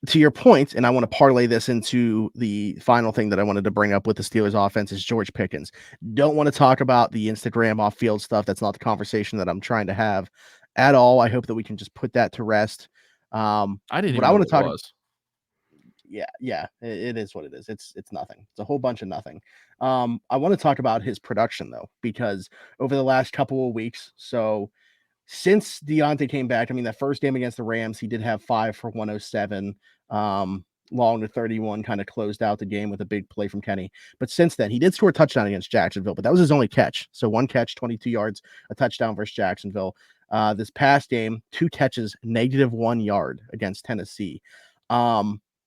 To your point, and I want to parlay this into the final thing that I wanted to bring up with the Steelers offense is George Pickens. Don't want to talk about the Instagram off-field stuff. That's not the conversation that I'm trying to have at all. I hope that we can just put that to rest. I didn't even know what it was. Yeah, it is what it is. It's nothing. It's a whole bunch of nothing. I want to talk about his production though, because over the last couple of weeks, so since Diontae came back, I mean, that first game against the Rams, he did have 5 for 107. Long to 31, kind of closed out the game with a big play from Kenny. But since then, he did score a touchdown against Jacksonville, but that was his only catch. So 1 catch, 22 yards, a touchdown versus Jacksonville. This past game, 2 catches, -1 yard against Tennessee.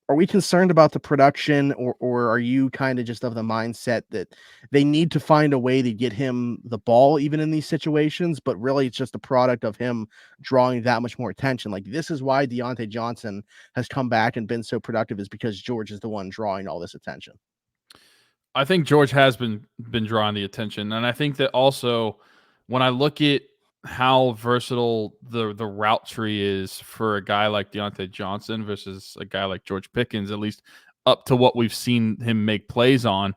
Are we concerned about the production, or are you kind of just of the mindset that they need to find a way to get him the ball even in these situations, but really it's just a product of him drawing that much more attention? Like, this is why Diontae Johnson has come back and been so productive, is because George is the one drawing all this attention. I think George has been drawing the attention, and I think that also when I look at how versatile the route tree is for a guy like Diontae Johnson versus a guy like George Pickens, at least up to what we've seen him make plays on,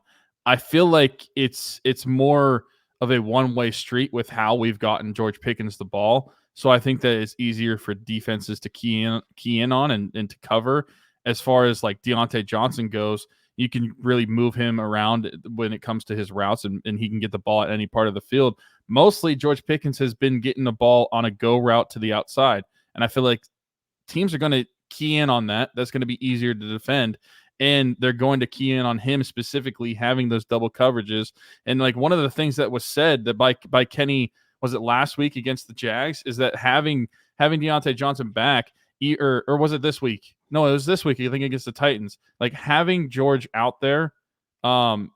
I feel like it's more of a one-way street with how we've gotten George Pickens the ball. So I think that it's easier for defenses to key in on and to cover. As far as like Diontae Johnson goes, you can really move him around when it comes to his routes, and he can get the ball at any part of the field. Mostly George Pickens has been getting the ball on a go route to the outside. And I feel like teams are going to key in on that. That's going to be easier to defend. And they're going to key in on him specifically having those double coverages. And like one of the things that was said that by Kenny, was it last week against the Jags, is that having Diontae Johnson back, or was it this week? No, it was this week, I think, against the Titans. Like having George out there,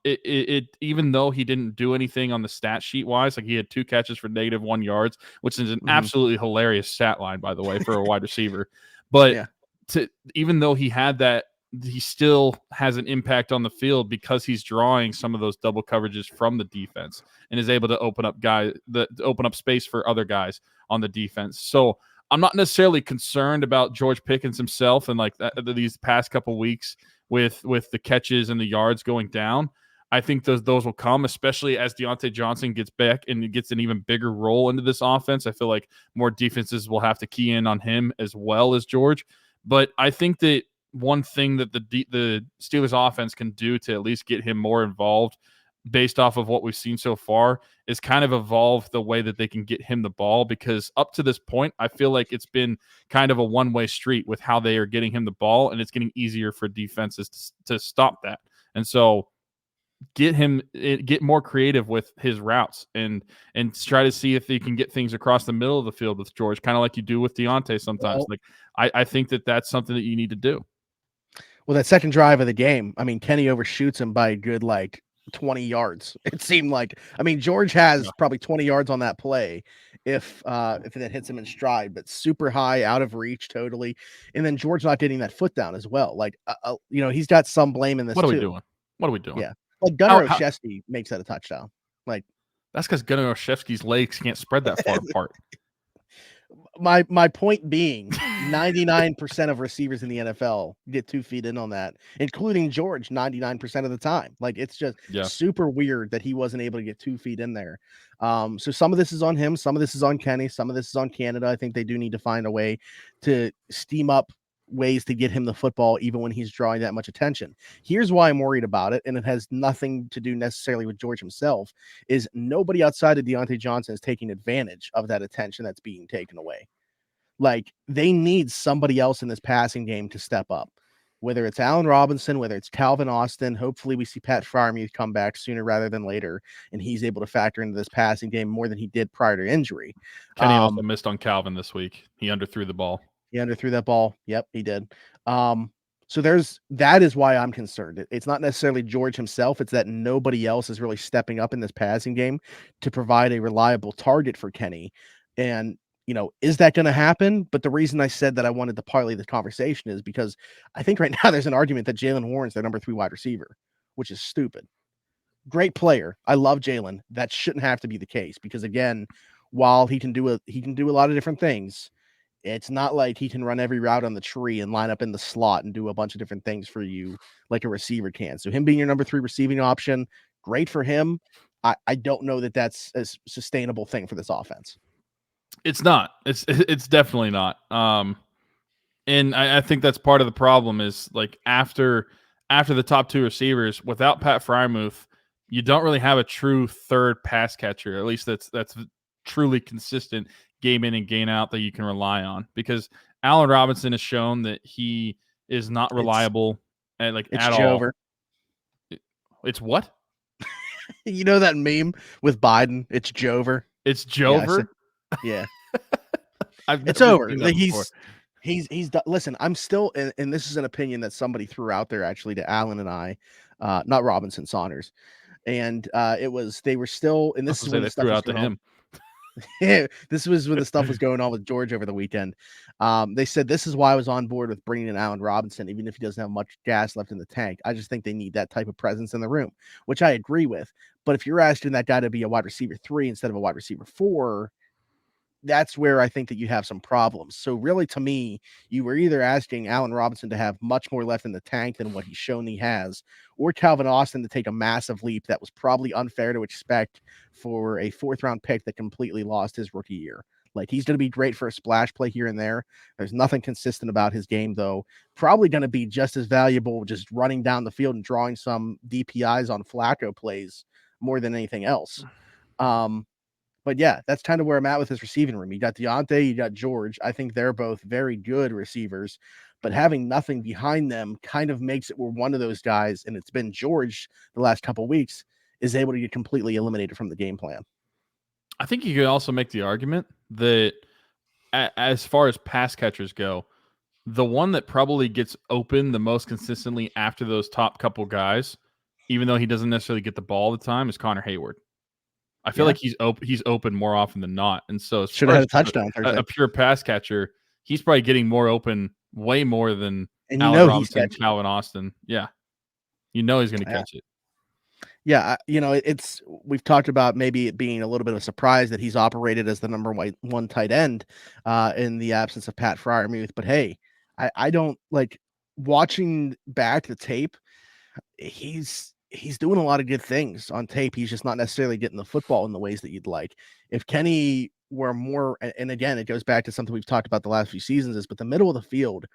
it even though he didn't do anything on the stat sheet wise, like he had 2 catches for -1 yards, which is an absolutely hilarious stat line, by the way, for a wide receiver. But even though he had that, he still has an impact on the field because he's drawing some of those double coverages from the defense and is able to open up space for other guys on the defense. So I'm not necessarily concerned about George Pickens himself and like these past couple weeks with the catches and the yards going down. I think those will come, especially as Diontae Johnson gets back and gets an even bigger role into this offense. I feel like more defenses will have to key in on him as well as George. But I think that one thing that the Steelers offense can do to at least get him more involved based off of what we've seen so far is kind of evolve the way that they can get him the ball, because up to this point, I feel like it's been kind of a one-way street with how they are getting him the ball, and it's getting easier for defenses to stop that. And so get more creative with his routes and try to see if they can get things across the middle of the field with George, kind of like you do with Diontae sometimes. I think that that's something that you need to do. Well, that second drive of the game, I mean, Kenny overshoots him by a good 20 yards. It seemed like, I mean, George has probably 20 yards on that play if that hits him in stride, but super high, out of reach totally. And then George not getting that foot down as well. Like, he's got some blame in this. What are we doing? What are we doing? Yeah. Like Gunnar Olszewski makes that a touchdown. Like, that's because Gunnar Olszewski's legs can't spread that far apart. My point being, 99% of receivers in the NFL get 2 feet in on that, including George 99% of the time. Like, it's just super weird that he wasn't able to get 2 feet in there. So some of this is on him, some of this is on Kenny, some of this is on Canada. I think they do need to find a way to steam up ways to get him the football even when he's drawing that much attention. Here's why I'm worried about it, and it has nothing to do necessarily with George himself, is nobody outside of Diontae Johnson is taking advantage of that attention that's being taken away. Like, they need somebody else in this passing game to step up, whether it's Allen Robinson, whether it's Calvin Austin. Hopefully we see Pat Freiermuth come back sooner rather than later, and he's able to factor into this passing game more than he did prior to injury. Kenny also missed on Calvin this week. He underthrew the ball. He underthrew that ball. Yep, he did. So that is why I'm concerned. It's not necessarily George himself. It's that nobody else is really stepping up in this passing game to provide a reliable target for Kenny. And, is that going to happen? But the reason I said that I wanted to parlay this conversation is because I think right now there's an argument that Jaylen Warren's their number 3 wide receiver, which is stupid. Great player. I love Jaylen. That shouldn't have to be the case because, again, while he can do a lot of different things, it's not like he can run every route on the tree and line up in the slot and do a bunch of different things for you like a receiver can. So him being your number 3 receiving option, great for him. I don't know that that's a sustainable thing for this offense. It's not. It's definitely not. And I think that's part of the problem is like after the top 2 receivers, without Pat Freiermuth, you don't really have a true third pass catcher. At least that's truly consistent game in and game out that you can rely on, because Allen Robinson has shown that he is not reliable at all. It's what? You know that meme with Biden? It's Jover. It's Jover. Yeah. It's over. Listen, I'm still, and this is an opinion that somebody threw out there actually to Alan and I, not Robinson, Saunders, and they were still, and this is when the stuff threw was out to going him. on. This was when the stuff was going on with George over the weekend. They said this is why I was on board with bringing in Allen Robinson, even if he doesn't have much gas left in the tank. I just think they need that type of presence in the room, which I agree with. But if you're asking that guy to be a wide receiver 3 instead of a wide receiver 4, that's where I think that you have some problems. So really, to me, you were either asking Allen Robinson to have much more left in the tank than what he's shown he has, or Calvin Austin to take a massive leap that was probably unfair to expect for a 4th-round pick that completely lost his rookie year. Like, he's going to be great for a splash play here and there. There's nothing consistent about his game, though. Probably going to be just as valuable just running down the field and drawing some DPIs on Flacco plays more than anything else. But yeah, that's kind of where I'm at with this receiving room. You got Diontae, you got George. I think they're both very good receivers, but having nothing behind them kind of makes it where one of those guys, and it's been George the last couple of weeks, is able to get completely eliminated from the game plan. I think you could also make the argument that as far as pass catchers go, the one that probably gets open the most consistently after those top couple guys, even though he doesn't necessarily get the ball all the time, is Connor Hayward. I feel like he's open more often than not, and so should have had a touchdown Thursday. A pure pass catcher, he's probably getting more open, way more than Allen Robinson, Calvin Austin. Yeah, he's going to catch it. Yeah, we've talked about maybe it being a little bit of a surprise that he's operated as the number 1 tight end in the absence of Pat Freiermuth. But hey, I don't like watching back the tape. He's doing a lot of good things on tape. He's just not necessarily getting the football in the ways that you'd like. If Kenny were more, and again, it goes back to something we've talked about the last few seasons, but the middle of the field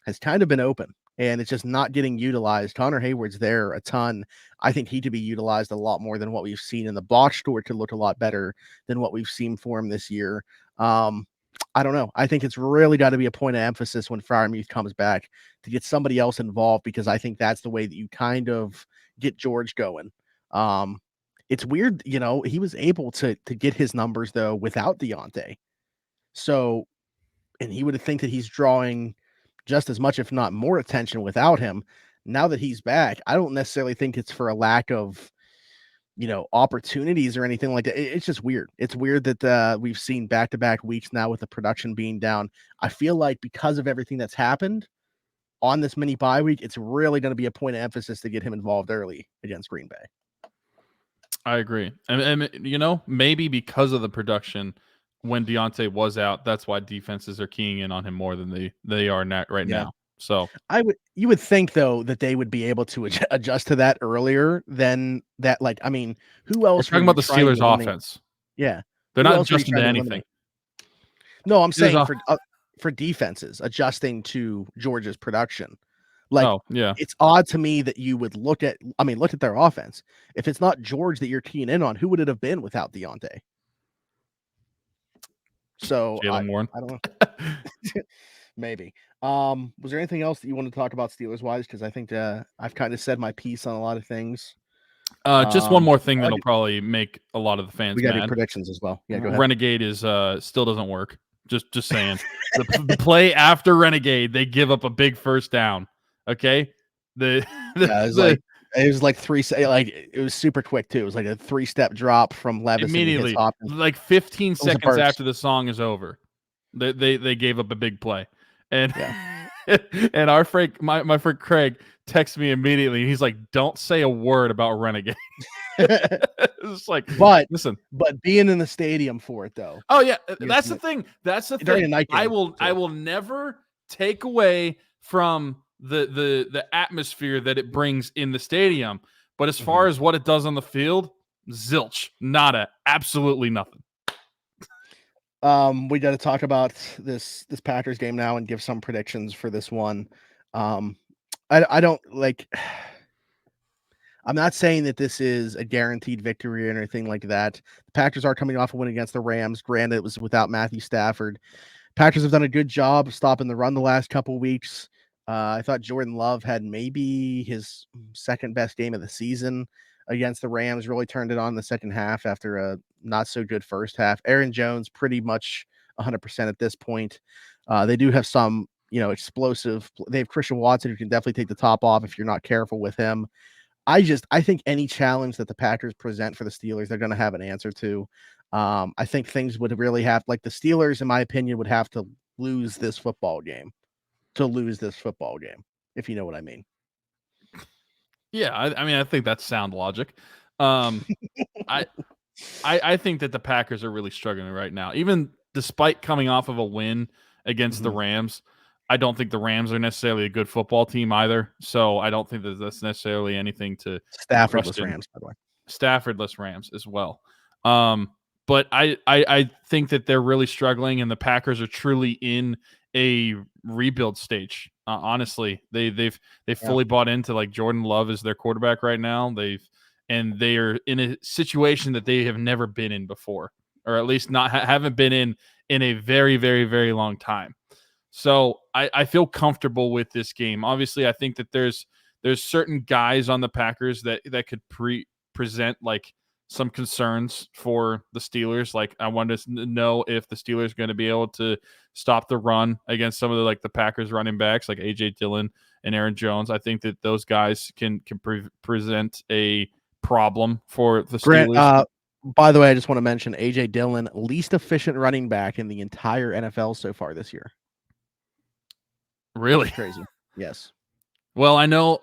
has kind of been open and it's just not getting utilized. Connor Hayward's there a ton. I think he could be utilized a lot more than what we've seen in the box score. Could look a lot better than what we've seen for him this year. I don't know. I think it's really got to be a point of emphasis when Freiermuth comes back to get somebody else involved, because I think that's the way that you kind of get George going. It's weird, he was able to get his numbers though without Diontae. So, and he would think that he's drawing just as much, if not more, attention without him. Now that he's back, I don't necessarily think it's for a lack of, opportunities or anything like that. It's just weird. It's weird that we've seen back-to-back weeks now with the production being down. I feel like because of everything that's happened on this mini bye week, it's really going to be a point of emphasis to get him involved early against Green Bay. I agree. And maybe because of the production, when Diontae was out, that's why defenses are keying in on him more than they are now. So you would think though that they would be able to adjust to that earlier than that. Like, I mean, who else? We're talking about the Steelers offense. Yeah. They're not adjusting to anything. No, I'm saying for defenses adjusting to Georgia's production. Like, it's odd to me that you would look at their offense. If it's not George that you're keying in on, who would it have been without Diontae? So Jaylen Warren. I don't know. Maybe. Was there anything else that you want to talk about Steelers wise? Because I think I've kind of said my piece on a lot of things. Just one more thing that'll probably make a lot of the fans. We got mad. Predictions as well. Yeah, go ahead. Renegade is still doesn't work. Just saying. the play after Renegade, they give up a big first down. Okay. It was like it was super quick too. It was like a 3-step drop from Levis immediately, like 15 seconds after the song is over. They gave up a big play, and and our friend, my friend Craig, texts me immediately. He's like, "Don't say a word about Renegade." It's like, but being in the stadium for it though. Oh yeah, that's the thing. That's the thing. I will never take away from the atmosphere that it brings in the stadium. But as far as what it does on the field, zilch, nada, absolutely nothing. We got to talk about this Packers game now and give some predictions for this one. I don't like. I'm not saying that this is a guaranteed victory or anything like that. The Packers are coming off a win against the Rams. Granted, it was without Matthew Stafford. Packers have done a good job stopping the run the last couple of weeks. I thought Jordan Love had maybe his second best game of the season against the Rams, really turned it on in the second half after a not so good first half. Aaron Jones pretty much 100% at this point. They do have some explosive. They have Christian Watson, who can definitely take the top off if you're not careful with him. I think any challenge that the Packers present for the Steelers, they're going to have an answer to. I think things would really have, like, the Steelers, in my opinion, would have to lose this football game if you know what I mean. Yeah, I mean, I think that's sound logic. I think that the Packers are really struggling right now. Even despite coming off of a win against the Rams, I don't think the Rams are necessarily a good football team either. So I don't think that that's necessarily anything to Staffordless Rams, by the way. Staffordless Rams as well. But I think that they're really struggling, and the Packers are truly in a rebuild stage. Honestly, they've fully bought into, like, Jordan Love is their quarterback right now. They are in a situation that they have never been in before, or at least not haven't been in a very, very, very long time. So I feel comfortable with this game. Obviously, I think that there's certain guys on the Packers that could present, like, some concerns for the Steelers. Like, I wanted to know if the Steelers are going to be able to stop the run against some of the Packers running backs, like A.J. Dillon and Aaron Jones. I think that those guys can present a problem for the Steelers. Grant, by the way, I just want to mention A.J. Dillon, least efficient running back in the entire NFL so far this year. Really? That's crazy. Yes. Well, I know.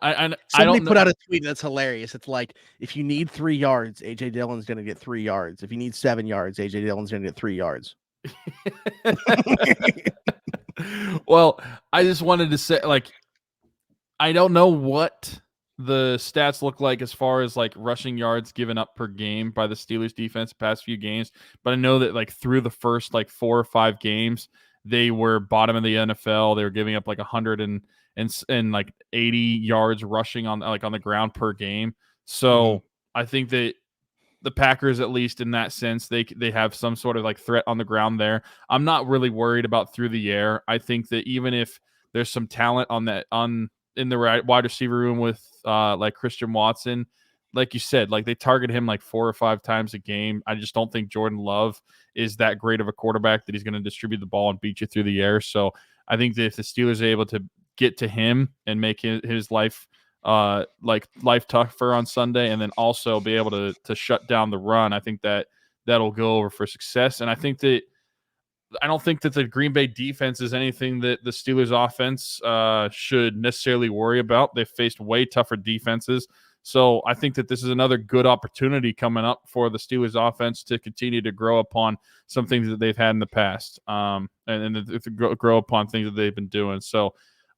Somebody put out a tweet that's hilarious. It's like, if you need 3 yards, A.J. Dillon's going to get 3 yards. If you need 7 yards, A.J. Dillon's going to get 3 yards. Well, I just wanted to say, like, I don't know what the stats look like as far as, like, rushing yards given up per game by the Steelers defense the past few games, but I know that, like, through the first, like, 4 or 5 games, they were bottom of the NFL. They were giving up like 100 and like 80 yards rushing on the ground per game. So I think that the Packers, at least in that sense, they have some sort of, like, threat on the ground there. I'm not really worried about through the air. I think that even if there's some talent in the wide receiver room with like Christian Watson, like you said, like, they target him like 4 or 5 times a game. I just don't think Jordan Love is that great of a quarterback that he's going to distribute the ball and beat you through the air. So I think that if the Steelers are able to get to him and make his life life tougher on Sunday, and then also be able to shut down the run, I think that that'll go over for success. And I don't think that the Green Bay defense is anything that the Steelers offense should necessarily worry about. They've faced way tougher defenses. So I think that this is another good opportunity coming up for the Steelers offense to continue to grow upon some things that they've had in the past, and to grow upon things that they've been doing. So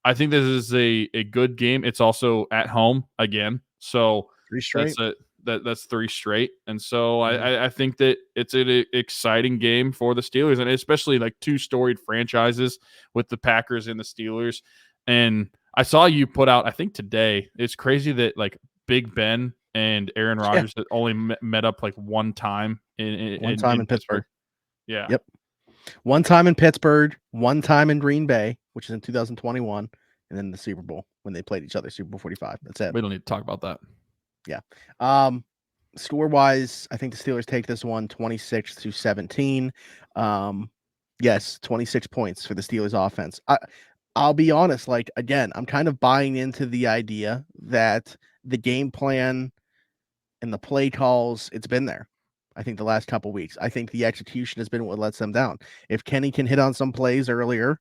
I think this is a good game. It's also at home again. So 3 straight. That's 3 straight. And so I think that it's an exciting game for the Steelers, and especially, like, 2 storied franchises with the Packers and the Steelers. And I saw you put out, I think today, it's crazy that, like, Big Ben and Aaron Rodgers that only met up like one time in Pittsburgh. Yeah. Yep. One time in Pittsburgh, one time in Green Bay, which is in 2021, and then the Super Bowl when they played each other, Super Bowl 45. That's it. We don't need to talk about that. Yeah. Score-wise, I think the Steelers take this one 26-17. Yes, 26 points for the Steelers offense. I'll be honest, like, again, I'm kind of buying into the idea that the game plan and the play calls, it's been there. I think the last couple weeks, I think the execution has been what lets them down. If Kenny can hit on some plays earlier,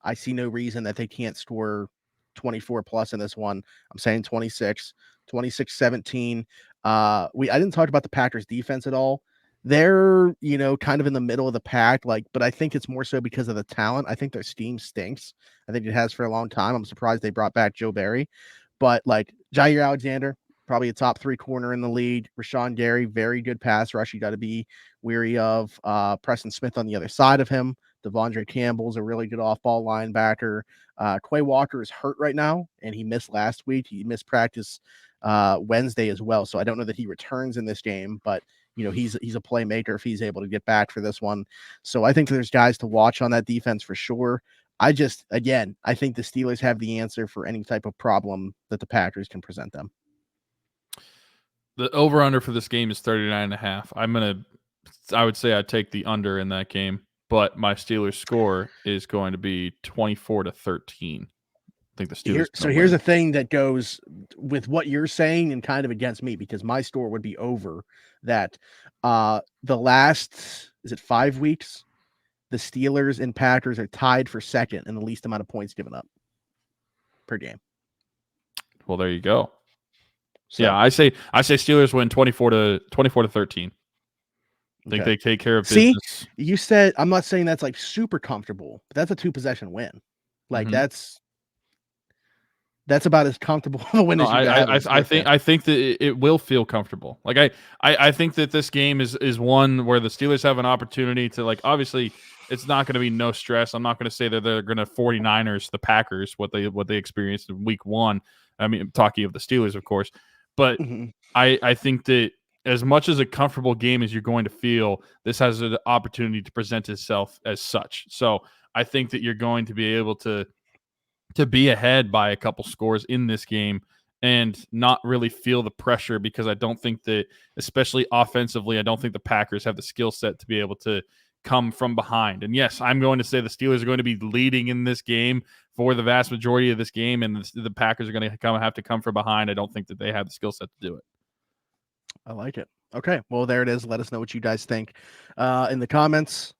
I see no reason that they can't score 24 plus in this one. I'm saying 26-17. I didn't talk about the Packers defense at all. They're, kind of in the middle of the pack, but I think it's more so because of the talent. I think their scheme stinks. I think it has for a long time. I'm surprised they brought back Joe Barry, but Jair Alexander, probably a top 3 corner in the league. Rashawn Gary, very good pass rush. You got to be weary of. Preston Smith on the other side of him. Devondre Campbell's a really good off-ball linebacker. Quay Walker is hurt right now, and he missed last week. He missed practice Wednesday as well, so I don't know that he returns in this game, but he's a playmaker if he's able to get back for this one. So I think there's guys to watch on that defense for sure. I think the Steelers have the answer for any type of problem that the Packers can present them. The over-under for this game is 39.5. I would say I'd take the under in that game. but my Steelers score is going to be 24-13. I think the Steelers. Here's a thing that goes with what you're saying and kind of against me, because my score would be over that. The last, is it 5 weeks? The Steelers and Packers are tied for second in the least amount of points given up per game. Well, there you go. So, yeah, I say Steelers win 24-13. I think they take care of business. See, you said, I'm not saying that's like super comfortable, but that's a 2-possession win. Like that's about as comfortable a win as you got. I think that it will feel comfortable. Like I think that this game is one where the Steelers have an opportunity to, like, obviously it's not going to be no stress. I'm not going to say that they're going to 49ers the Packers what they experienced in week 1. I mean, talking of the Steelers, of course, but I think that as much as a comfortable game as you're going to feel, this has an opportunity to present itself as such. So I think that you're going to be able to be ahead by a couple scores in this game and not really feel the pressure, because I don't think that, especially offensively, I don't think the Packers have the skill set to be able to come from behind. And yes, I'm going to say the Steelers are going to be leading in this game for the vast majority of this game, and the Packers are going to have to come from behind. I don't think that they have the skill set to do it. I like it. Okay, well, there it is. Let us know what you guys think in the comments.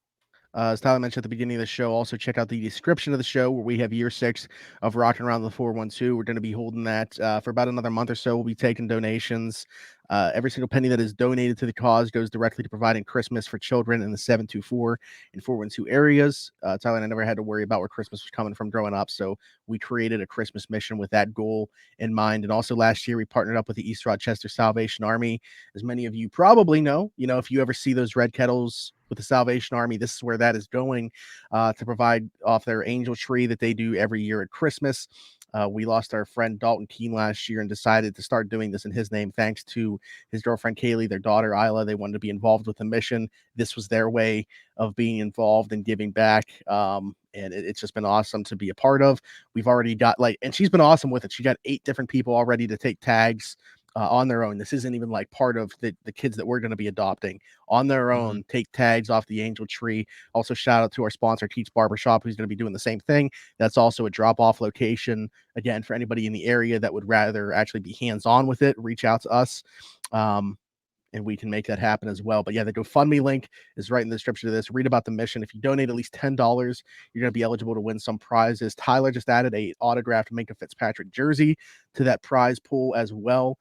As Tyler mentioned at the beginning of the show, also check out the description of the show where we have year 6 of Rocking Around the 412. We're going to be holding that for about another month or so. We'll be taking donations. Every single penny that is donated to the cause goes directly to providing Christmas for children in the 724 and 412 areas. Tyler and I never had to worry about where Christmas was coming from growing up, so we created a Christmas mission with that goal in mind. And also last year, we partnered up with the East Rochester Salvation Army. As many of you probably know, if you ever see those red kettles with the Salvation Army, this is where that is going to provide off their angel tree that they do every year at Christmas. We lost our friend Dalton Keene last year and decided to start doing this in his name, thanks to his girlfriend Kaylee, their daughter Isla. They wanted to be involved with the mission. This was their way of being involved and giving back. And it's just been awesome to be a part of. We've already got and she's been awesome with it. She got 8 different people already to take tags on their own. This isn't even like part of the kids that we're going to be adopting. On their own, take tags off the angel tree. Also, shout out to our sponsor, Teats Barbershop, who's going to be doing the same thing. That's also a drop-off location. Again, for anybody in the area that would rather actually be hands-on with it, reach out to us. And we can make that happen as well. But yeah, the GoFundMe link is right in the description of this. Read about the mission. If you donate at least $10, you're going to be eligible to win some prizes. Tyler just added a autographed Minkah Fitzpatrick jersey to that prize pool as well.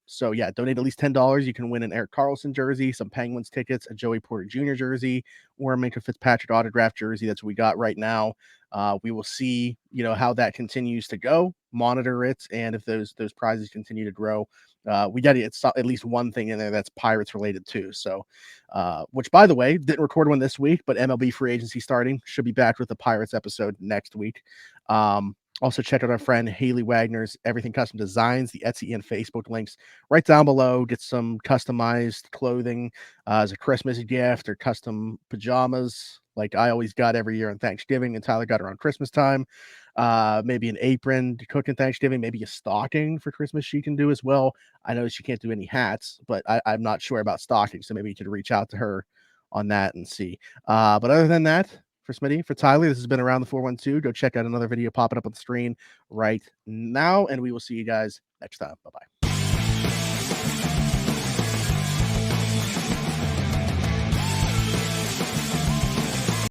So yeah, donate at least $10. You can win an Eric Carlson jersey, some Penguins tickets, a Joey Porter Jr. jersey, or a Minkah Fitzpatrick autographed jersey. That's what we got right now. We will see, how that continues to go, monitor it, and if those prizes continue to grow, we got to get at least one thing in there that's Pirates related too. So, which, by the way, didn't record one this week, but MLB free agency starting, should be back with the Pirates episode next week. Also, check out our friend Haley Wagner's Everything Custom Designs, the Etsy and Facebook links right down below. Get some customized clothing as a Christmas gift, or custom pajamas like I always got every year on Thanksgiving, and Tyler got around Christmas time. Maybe an apron to cook in Thanksgiving, maybe a stocking for Christmas she can do as well. I know she can't do any hats, but I'm not sure about stockings, so maybe you could reach out to her on that and see. But other than that, for Smitty, for Tyler, this has been Around the 412. Go check out another video popping up on the screen right now, and we will see you guys next time. Bye-bye.